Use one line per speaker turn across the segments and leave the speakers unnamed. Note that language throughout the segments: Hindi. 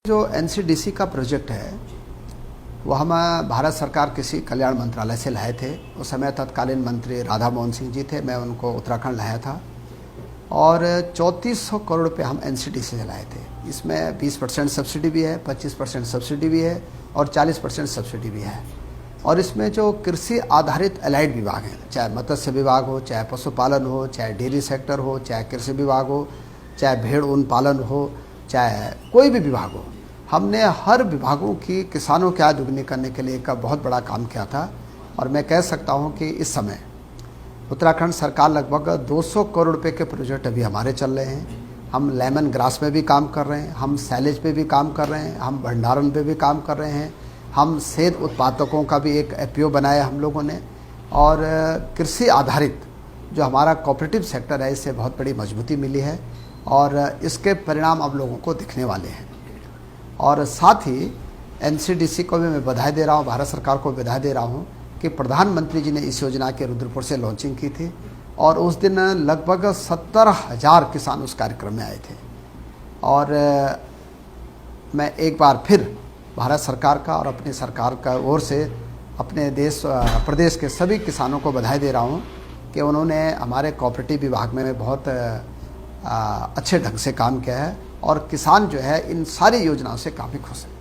जो एनसीडीसी का प्रोजेक्ट है वो हम भारत सरकार किसी कल्याण मंत्रालय से लाए थे। उस समय तत्कालीन मंत्री राधा मोहन सिंह जी थे, मैं उनको उत्तराखंड लाया था और 3400 करोड़ रुपए हम एनसीडीसी से लाए थे। इसमें 20% सब्सिडी भी है, 25% सब्सिडी भी है और 40% सब्सिडी भी है। और इसमें जो कृषि आधारित एलाइड विभाग हैं, चाहे मत्स्य विभाग हो, चाहे पशुपालन हो, चाहे डेयरी सेक्टर हो, चाहे कृषि विभाग हो, चाहे भेड़ ऊन पालन हो, चाहे कोई भी विभाग हो, हमने हर विभागों की किसानों की आय दुगनी करने के लिए एक बहुत बड़ा काम किया था। और मैं कह सकता हूं कि इस समय उत्तराखंड सरकार लगभग 200 करोड़ रुपए के प्रोजेक्ट अभी हमारे चल रहे हैं। हम लेमन ग्रास में भी काम कर रहे हैं, हम सैलेज पे भी काम कर रहे हैं, हम भंडारण पे भी काम कर रहे हैं, हम सेब उत्पादकों का भी एक एपीओ बनाया हम लोगों ने। और कृषि आधारित जो हमारा कोऑपरेटिव सेक्टर है, इससे बहुत बड़ी मजबूती मिली है और इसके परिणाम अब लोगों को दिखने वाले हैं। और साथ ही एनसीडीसी को भी मैं बधाई दे रहा हूँ, भारत सरकार को बधाई दे रहा हूँ कि प्रधानमंत्री जी ने इस योजना के रुद्रपुर से लॉन्चिंग की थी और उस दिन लगभग 70,000 किसान उस कार्यक्रम में आए थे। और मैं एक बार फिर भारत सरकार का और अपनी सरकार का ओर से अपने प्रदेश के सभी किसानों को बधाई दे रहा हूँ कि उन्होंने हमारे कोऑपरेटिव विभाग में बहुत अच्छे ढंग से काम किया है और किसान जो है इन सारी योजनाओं से काफ़ी खुश है।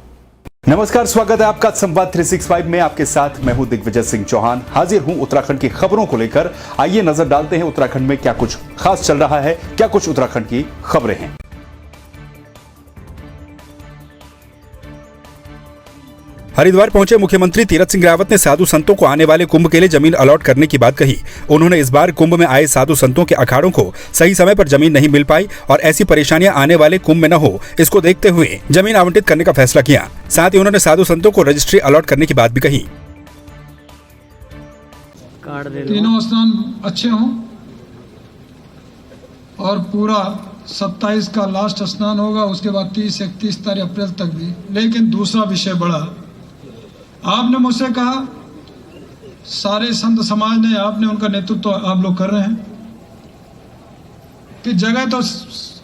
नमस्कार, स्वागत है आपका संवाद 365 में। आपके साथ मैं हूं दिग्विजय सिंह चौहान, हाजिर हूं उत्तराखंड की खबरों को लेकर। आइए नजर डालते हैं उत्तराखंड में क्या कुछ खास चल रहा है, क्या कुछ उत्तराखंड की खबरें हैं। हरिद्वार पहुंचे मुख्यमंत्री तीरथ सिंह रावत ने साधु संतों को आने वाले कुंभ के लिए जमीन अलॉट करने की बात कही। उन्होंने इस बार कुंभ में आए साधु संतों के अखाड़ों को सही समय पर जमीन नहीं मिल पाई और ऐसी परेशानियां आने वाले कुंभ में न हो, इसको देखते हुए जमीन आवंटित करने का फैसला किया। साथ ही उन्होंने साधु संतों को रजिस्ट्री अलॉट करने की बात भी कही।
तीनों स्नान अच्छे हों और पूरा 27 का लास्ट स्नान होगा, उसके बाद 30-31 तारीख अप्रैल तक भी। लेकिन दूसरा विषय बड़ा, आपने मुझसे कहा, सारे संत समाज ने, आपने उनका नेतृत्व आप लोग कर रहे हैं कि जगह तो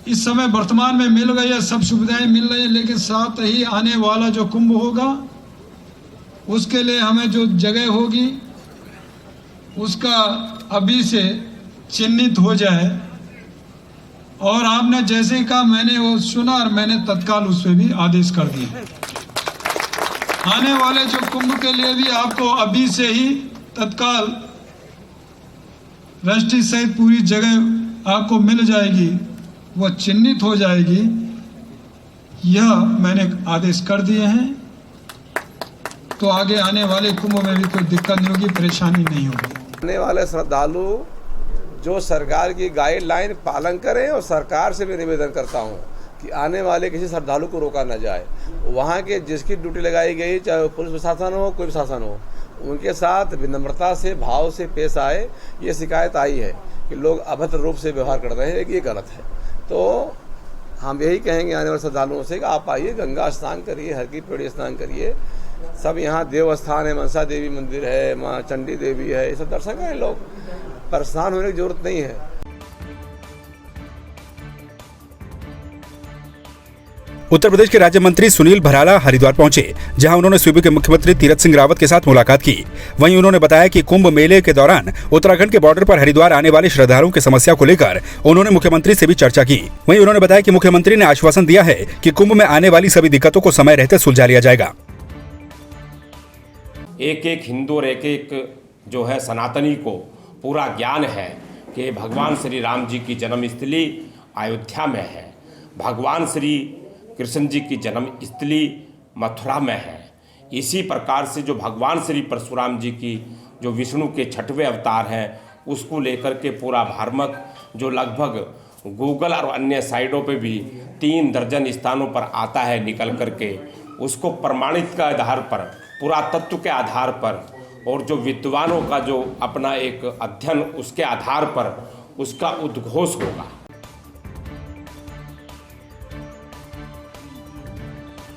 इस समय वर्तमान में मिल गई है, सब सुविधाएं मिल रही है, लेकिन साथ ही आने वाला जो कुंभ होगा उसके लिए हमें जो जगह होगी उसका अभी से चिन्हित हो जाए। और आपने जैसे ही कहा, मैंने वो सुना और मैंने तत्काल उस पर भी आदेश कर दिए। आने वाले जो कुंभ के लिए भी आपको अभी से ही तत्काल रजिस्ट्री सहित पूरी जगह आपको मिल जाएगी, वह चिन्हित हो जाएगी। यह मैंने आदेश कर दिए हैं, तो आगे आने वाले कुंभ में भी कोई दिक्कत नहीं होगी, परेशानी नहीं होगी।
आने वाले श्रद्धालु जो सरकार की गाइडलाइन पालन करें, और सरकार से भी निवेदन करता हूं कि आने वाले किसी श्रद्धालु को रोका न जाए। वहाँ के जिसकी ड्यूटी लगाई गई, चाहे पुलिस प्रशासन हो, कोई प्रशासन हो, उनके साथ विनम्रता से, भाव से पेश आए। ये शिकायत आई है कि लोग अभद्र रूप से व्यवहार कर रहे हैं, ये गलत है। तो हम यही कहेंगे आने वाले श्रद्धालुओं से कि आप आइए, गंगा स्नान करिए, हर की पेड़ी स्नान करिए। सब यहाँ देव स्थान है, मनसा देवी मंदिर है, माँ चंडी देवी है, ये सब दर्शन करें। लोग परेशान होने की जरूरत नहीं है।
उत्तर प्रदेश के राज्य मंत्री सुनील भराला हरिद्वार पहुंचे, जहां उन्होंने सूबे के मुख्यमंत्री तीरथ सिंह रावत के साथ मुलाकात की। वहीं उन्होंने बताया कि कुंभ मेले के दौरान उत्तराखंड के बॉर्डर पर हरिद्वार आने वाले श्रद्धालुओं की समस्या को लेकर उन्होंने मुख्यमंत्री से भी चर्चा की। वहीं उन्होंने बताया कि मुख्यमंत्री ने आश्वासन दिया है कि कुंभ में आने वाली सभी दिक्कतों को समय रहते सुलझा लिया जाएगा।
एक एक हिंदू और एक एक जो है सनातनी को पूरा ज्ञान है कि भगवान श्री राम जी की जन्मस्थली अयोध्या में है, भगवान श्री कृष्ण जी की जन्मस्थली मथुरा में है। इसी प्रकार से जो भगवान श्री परशुराम जी की जो विष्णु के 6वें अवतार हैं, उसको लेकर के पूरा धार्मिक जो लगभग गूगल और अन्य साइटों पे भी 3 दर्जन स्थानों पर आता है निकल करके, उसको प्रमाणित के आधार पर, पुरातत्व के आधार पर और जो विद्वानों का जो अपना एक अध्ययन, उसके आधार पर उसका उद्घोष होगा।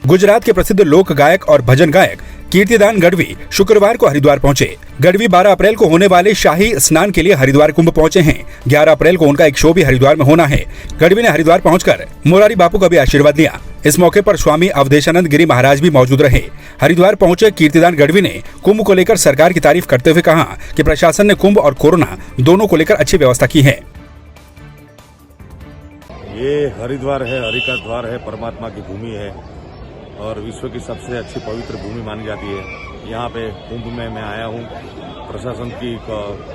गुजरात के प्रसिद्ध लोक गायक और भजन गायक कीर्तिदान गढ़वी शुक्रवार को हरिद्वार पहुंचे। गढ़वी 12 अप्रैल को होने वाले शाही स्नान के लिए हरिद्वार कुंभ पहुंचे हैं। 11 अप्रैल को उनका एक शो भी हरिद्वार में होना है। गढ़वी ने हरिद्वार पहुंचकर मोरारी बापू का भी आशीर्वाद लिया। इस मौके पर स्वामी अवधेशानंद गिरी महाराज भी मौजूद रहे। हरिद्वार पहुंचे कीर्तिदान गढ़वी ने कुंभ को लेकर सरकार की तारीफ करते हुए कहा कि प्रशासन ने कुंभ और कोरोना दोनों को लेकर अच्छी व्यवस्था की है।
ये हरिद्वार है, हरि का द्वार है, परमात्मा की भूमि है और विश्व की सबसे अच्छी पवित्र भूमि मानी जाती है। यहाँ पे कुंभ में मैं आया हूँ। प्रशासन की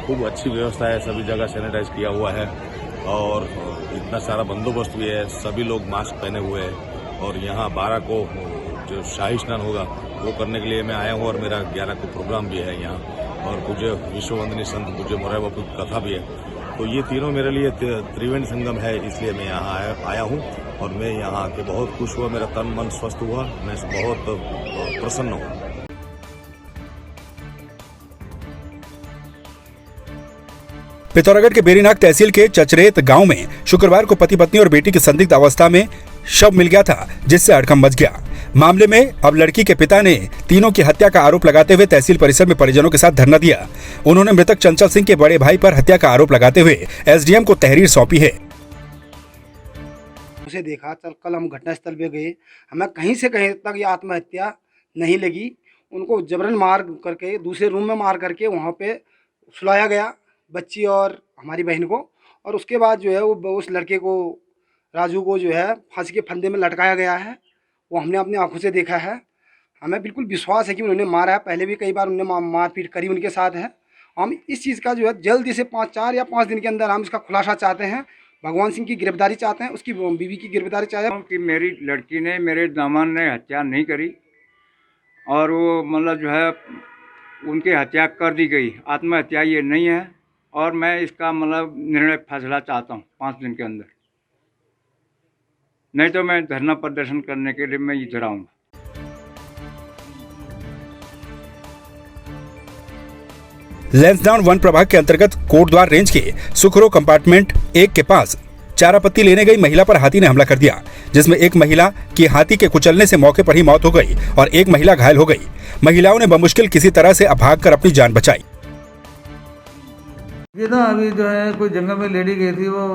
खूब अच्छी व्यवस्था है, सभी जगह सैनिटाइज किया हुआ है और इतना सारा बंदोबस्त भी है। सभी लोग मास्क पहने हुए हैं और यहाँ 12 को जो शाही स्नान होगा वो करने के लिए मैं आया हूँ और मेरा 11 को प्रोग्राम भी है यहाँ और पूज्य विश्ववंदनीय संत पूज्य मोरारी बापू की कथा भी है। तो ये तीनों मेरे लिए त्रिवेणी संगम है, इसलिए मैं यहाँ आया हूँ और मैं यहाँ आके बहुत खुश हुआ। मेरा तन मन स्वस्थ हुआ, मैं बहुत प्रसन्न हूँ।
पिथौरागढ़ के बेरीनाग तहसील के चचरेत गांव में शुक्रवार को पति पत्नी और बेटी की संदिग्ध अवस्था में शव मिल गया था, जिससे हड़कंप मच गया। मामले में अब लड़की के पिता ने तीनों की हत्या का आरोप लगाते हुए तहसील परिसर में परिजनों के साथ धरना दिया। उन्होंने मृतक चंचल सिंह के बड़े भाई पर हत्या का आरोप लगाते हुए एसडीएम को तहरीर सौंपी है।
उसे देखा, चल कल हम घटनास्थल पे गए, हमें कहीं से कहीं तक ये आत्महत्या नहीं लगी। उनको जबरन मार करके दूसरे रूम में मार करके वहाँ पे सुलाया गया, बच्ची और हमारी बहन को। और उसके बाद जो है वो उस लड़के को, राजू को जो है फांसी के फंदे में लटकाया गया है। वो हमने अपनी आंखों से देखा है। हमें बिल्कुल विश्वास है कि उन्होंने मारा है। पहले भी कई बार उन्होंने मारपीट करी उनके साथ है। हम इस चीज़ का जो है जल्दी से 4 या 5 दिन के अंदर हम इसका खुलासा चाहते हैं। भगवान सिंह की गिरफ्तारी चाहते हैं, उसकी बीवी की गिरफ्तारी चाहते हैं।
कि मेरी लड़की ने, मेरे दामाद ने हत्या नहीं करी और वो मतलब जो है उनकी हत्या कर दी गई। आत्महत्या ये नहीं है और मैं इसका मतलब निर्णय फैसला चाहता हूँ 5 दिन के अंदर, नहीं तो मैं धरना प्रदर्शन करने के लिए मैं इधर आऊँगा।
लैंसडाउन वन प्रभाग के अंतर्गत कोटद्वार रेंज के सुखरो कंपार्टमेंट 1 के पास चारा पत्ती लेने गई महिला पर हाथी ने हमला कर दिया, जिसमें एक महिला की हाथी के कुचलने से मौके पर ही मौत हो गई और एक महिला घायल हो गई। महिलाओं ने बमुश्किल किसी तरह से भागकर अपनी जान बचाई।
ये ना अभी जो है कोई जंगल में लेडी गई थी, वो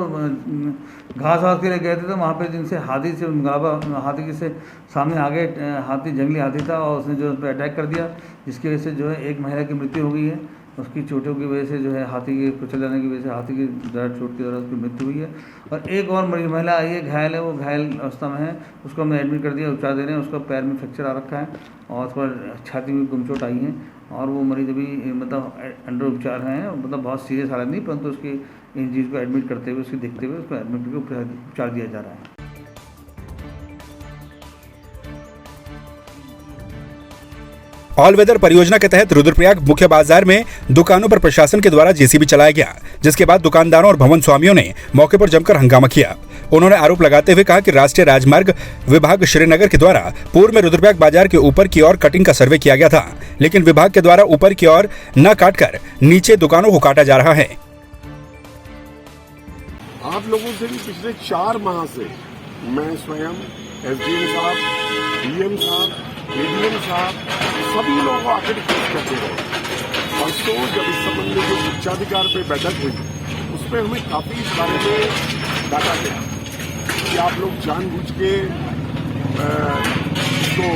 घास वास के लिए गए थे, तो वहाँ पे जिनसे हाथी से मुकाबला, हाथी के से सामने आगे हाथी, जंगली हाथी था और उसने जो उस पर अटैक कर दिया, जिसकी वजह से जो है एक महिला की मृत्यु हो गई है। उसकी चोटों की वजह से जो है हाथी के कुचल जाने की वजह से हाथी की दर्द चोट की वजह से उसकी मृत्यु हुई है। और एक और महिला आई है, घायल है, वो घायल अवस्था में है, उसको हमने एडमिट कर दिया, उपचार दे रहे हैं। उसका पैर में फ्रैक्चर आ रखा है और उस पर छाती में गुमचोट आई है और वो मरीज अभी मतलब अंडर उपचार हैं, मतलब बहुत सीरियस हालत नहीं, परंतु उसकी इन चीज़ को एडमिट करते हुए, उसकी देखते हुए उसको एडमिट करके उपचार दिया जा रहा है।
ऑल वेदर परियोजना के तहत रुद्रप्रयाग मुख्य बाजार में दुकानों पर प्रशासन के द्वारा जेसीबी चलाया गया, जिसके बाद दुकानदारों और भवन स्वामियों ने मौके पर जमकर हंगामा किया। उन्होंने आरोप लगाते हुए कहा कि राष्ट्रीय राजमार्ग विभाग श्रीनगर के द्वारा पूर्व में रुद्रप्रयाग बाजार के ऊपर की ओर कटिंग का सर्वे किया गया था, लेकिन विभाग के द्वारा ऊपर की ओर न काटकर नीचे दुकानों को काटा जा रहा है।
आप लोगों से भी पिछले 4 माह से मैं स्वयं एसडीएम साहब, डीएम साहब, एडीएम साहब, सभी लोगों को आकर रिक्वेस्ट करते रहे। परसों जब इस संबंध में जो उच्चाधिकार पे बैठक हुई, उसमें हमें काफी इस बारे में डाटा गया कि आप लोग जानबूझ के इसको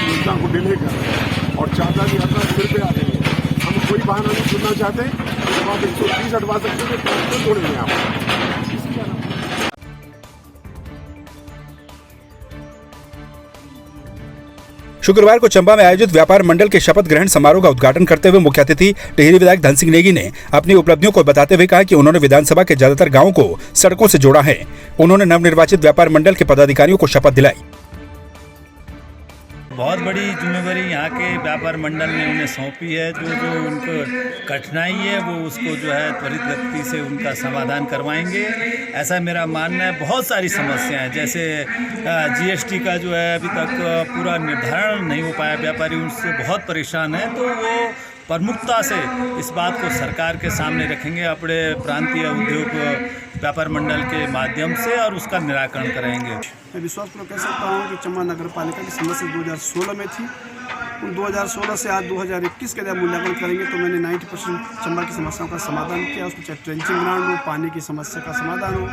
योजना को डिले कर रहे हैं और चाहता की यात्रा सिर पे आ रही है। हम कोई बहाना नहीं सुनना चाहते। जब आप 130 हटवा सकते थे तो छोड़ेंगे आप।
शुक्रवार को चंबा में आयोजित व्यापार मंडल के शपथ ग्रहण समारोह का उद्घाटन करते हुए मुख्य अतिथि टिहरी विधायक धन सिंह नेगी ने अपनी उपलब्धियों को बताते हुए कहा कि उन्होंने विधानसभा के ज्यादातर गांवों को सड़कों से जोड़ा है। उन्होंने नवनिर्वाचित व्यापार मंडल के पदाधिकारियों को शपथ दिलाई।
बहुत बड़ी जिम्मेवारी यहाँ के व्यापार मंडल ने उन्हें सौंपी है। जो उनको कठिनाई है वो उसको जो है त्वरित गति से उनका समाधान करवाएंगे, ऐसा मेरा मानना है। बहुत सारी समस्याएं जैसे जीएसटी का जो है अभी तक पूरा निर्धारण नहीं हो पाया, व्यापारी उनसे बहुत परेशान है, तो वो प्रमुखता से इस बात को सरकार के सामने रखेंगे अपने प्रांतीय उद्योग व्यापार मंडल के माध्यम से और उसका निराकरण करेंगे।
मैं विश्वासपूर्वक कह सकता हूँ कि चंबा नगर पालिका की समस्या 2016 में थी
उन 2016 से आज 2021 के जब मूल्यांकन करेंगे तो मैंने 90% चंबा की समस्याओं का समाधान किया। उसमें चाहे ट्रेंचिंग ग्राउंड हो, पानी की समस्या का समाधान हो,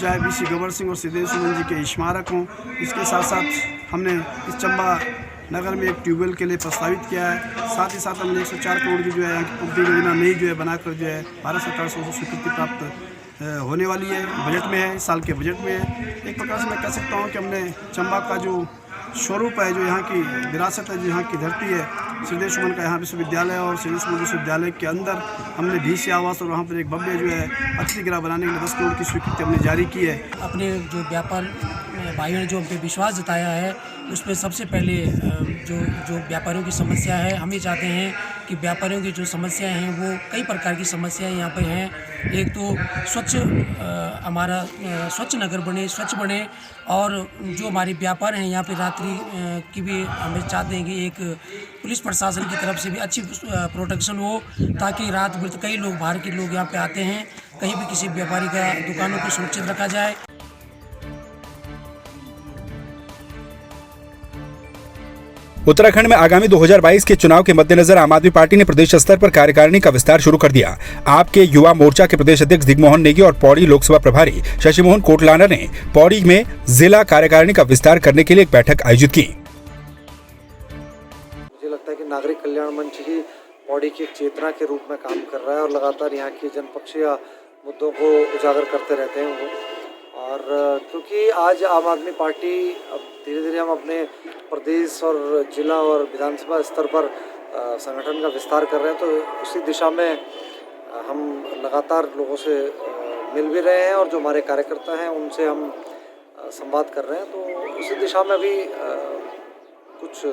चाहे बीसी गबर सिंह और सिद्धेश सुमन जी के स्मारक हों। इसके साथ साथ हमने इस चंबा नगर में एक ट्यूबवेल के लिए प्रस्तावित किया है। साथ ही साथ हमने 104 करोड़ की जो है उपदी योजना नई जो है बनाकर जो है भारत सरकार से स्वीकृति प्राप्त होने वाली है, बजट में है, इस साल के बजट में है। एक प्रकार से मैं कह सकता हूँ कि हमने चंबा का जो स्वरूप है, जो यहाँ की विरासत है, जो यहाँ की धरती है, सिद्धेश सुमन का यहाँ विश्वविद्यालय और सिद्धेश सुमन विश्वविद्यालय के अंदर हमने बीसी आवास और वहाँ पर एक भव्य जो है अतिथि गृह बनाने के लिए 10 करोड़ की स्वीकृति हमने जारी की है।
अपने जो व्यापार भाइयों ने जो हम पे विश्वास जताया है, उसमें सबसे पहले जो व्यापारियों की समस्या है, हम ये चाहते हैं कि व्यापारियों की जो समस्याएं हैं वो कई प्रकार की समस्याएं यहाँ पे हैं। एक तो स्वच्छ हमारा स्वच्छ नगर बने, स्वच्छ बने, और जो हमारे व्यापार हैं यहाँ पे रात्रि की भी हमें चाहते हैं कि एक पुलिस प्रशासन की तरफ से भी अच्छी प्रोटेक्शन हो, ताकि रात भर कई लोग बाहर के लोग यहाँ पे आते हैं, कहीं भी किसी व्यापारी का दुकानों को सुरक्षित रखा जाए।
उत्तराखंड में आगामी 2022 के चुनाव के मद्देनजर आम आदमी पार्टी ने प्रदेश स्तर पर कार्यकारिणी का विस्तार शुरू कर दिया। आपके युवा मोर्चा के प्रदेश अध्यक्ष दिग्मोहन नेगी और पौड़ी लोकसभा प्रभारी शशिमोहन कोटलाना ने पौड़ी में जिला कार्यकारिणी का विस्तार करने के लिए एक बैठक आयोजित की।
मुझे लगता है कि नागरिक कल्याण मंच ही पौड़ी की एक चेतना के रूप में काम कर रहा है और लगातार यहाँ की जनपक्षीय मुद्दों को उजागर करते रहते हैं वो। और क्योंकि आज आम आदमी पार्टी अब धीरे धीरे हम अपने प्रदेश और जिला और विधानसभा स्तर पर संगठन का विस्तार कर रहे हैं, तो उसी दिशा में हम लगातार लोगों से मिल भी रहे हैं और जो हमारे कार्यकर्ता हैं उनसे हम संवाद कर रहे हैं। तो उसी दिशा में अभी कुछ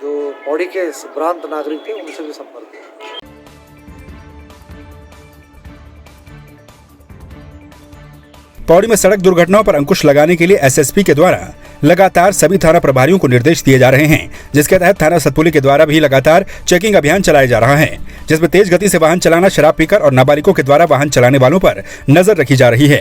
जो पौड़ी के भ्रांत नागरिक थे उनसे भी संपर्क किया।
पौड़ी में सड़क दुर्घटनाओं पर अंकुश लगाने के लिए एसएसपी के द्वारा लगातार सभी थाना प्रभारियों को निर्देश दिए जा रहे हैं, जिसके तहत थाना सतपुली के द्वारा भी लगातार चेकिंग अभियान चलाया जा रहा है, जिसमें तेज गति से वाहन चलाना, शराब पीकर और नाबालिगों के द्वारा वाहन चलाने वालों पर नजर रखी जा रही है।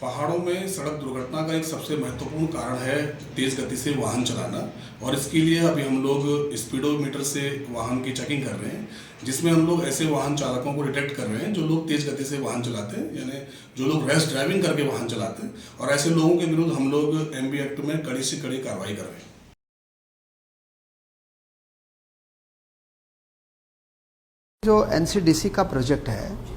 पहाड़ों में सड़क दुर्घटना का एक सबसे महत्वपूर्ण कारण है तेज गति से वाहन चलाना, और इसके लिए अभी हम लोग स्पीडोमीटर से वाहन की चेकिंग कर रहे हैं, जिसमें हम लोग ऐसे वाहन चालकों को डिटेक्ट कर रहे हैं जो लोग तेज गति से वाहन चलाते हैं, यानी जो लोग रैश ड्राइविंग करके वाहन चलाते हैं, और ऐसे लोगों के विरुद्ध हम लोग एमबी एक्ट में कड़ी से कड़ी कार्रवाई कर रहे हैं।
जो एनसीडीसी का प्रोजेक्ट है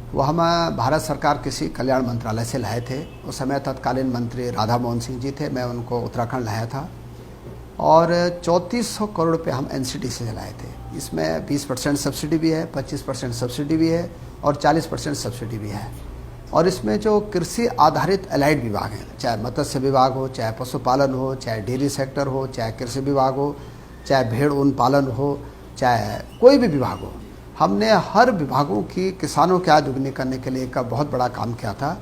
वो हम भारत सरकार किसी कल्याण मंत्रालय से लाए थे। उस समय तत्कालीन मंत्री राधा मोहन सिंह जी थे, मैं उनको उत्तराखंड लाया था, और 3400 करोड़ रुपये हम एनसीडीसी से लाए थे। इसमें 20% सब्सिडी भी है, 25% सब्सिडी भी है और 40% सब्सिडी भी है। और इसमें जो कृषि आधारित एलाइड विभाग हैं, चाहे मत्स्य विभाग हो, चाहे पशुपालन हो, चाहे डेयरी सेक्टर हो, चाहे कृषि विभाग हो, चाहे भेड़ ऊन पालन हो, चाहे कोई भी विभाग हो, हमने हर विभागों की किसानों की आय दुगनी करने के लिए एक बहुत बड़ा काम किया था।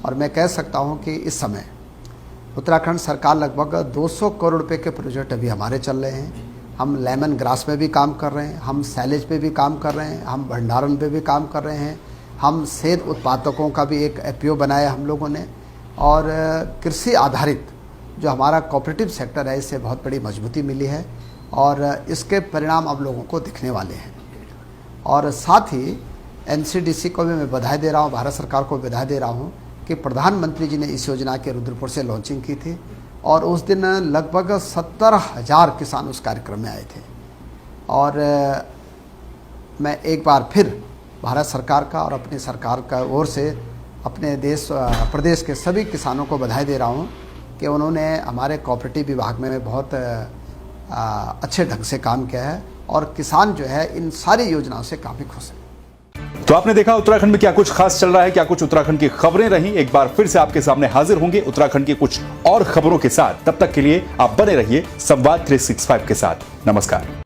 और मैं कह सकता हूं कि इस समय उत्तराखंड सरकार लगभग 200 करोड़ रुपए के प्रोजेक्ट अभी हमारे चल रहे हैं। हम लेमन ग्रास में भी काम कर रहे हैं, हम सैलेज पे भी काम कर रहे हैं, हम भंडारण पे भी काम कर रहे हैं, हम सेब उत्पादकों का भी एक एपीओ बनाया हम लोगों ने, और कृषि आधारित जो हमारा कोऑपरेटिव सेक्टर है इससे बहुत बड़ी मजबूती मिली है और इसके परिणाम अब लोगों को दिखने वाले हैं। और साथ ही एनसीडीसी को भी मैं बधाई दे रहा हूँ, भारत सरकार को बधाई दे रहा हूँ कि प्रधानमंत्री जी ने इस योजना के रुद्रपुर से लॉन्चिंग की थी और उस दिन लगभग 70,000 किसान उस कार्यक्रम में आए थे। और मैं एक बार फिर भारत सरकार का और अपनी सरकार का ओर से अपने प्रदेश के सभी किसानों को बधाई दे रहा हूँ कि उन्होंने हमारे कोऑपरेटिव विभाग में बहुत अच्छे ढंग से काम किया है और किसान जो है इन सारी योजनाओं से काफ़ी खुश है।
तो आपने देखा उत्तराखंड में क्या कुछ खास चल रहा है, क्या कुछ उत्तराखंड की खबरें रही। एक बार फिर से आपके सामने हाजिर होंगे उत्तराखंड की कुछ और खबरों के साथ। तब तक के लिए आप बने रहिए संवाद 365 के साथ। नमस्कार।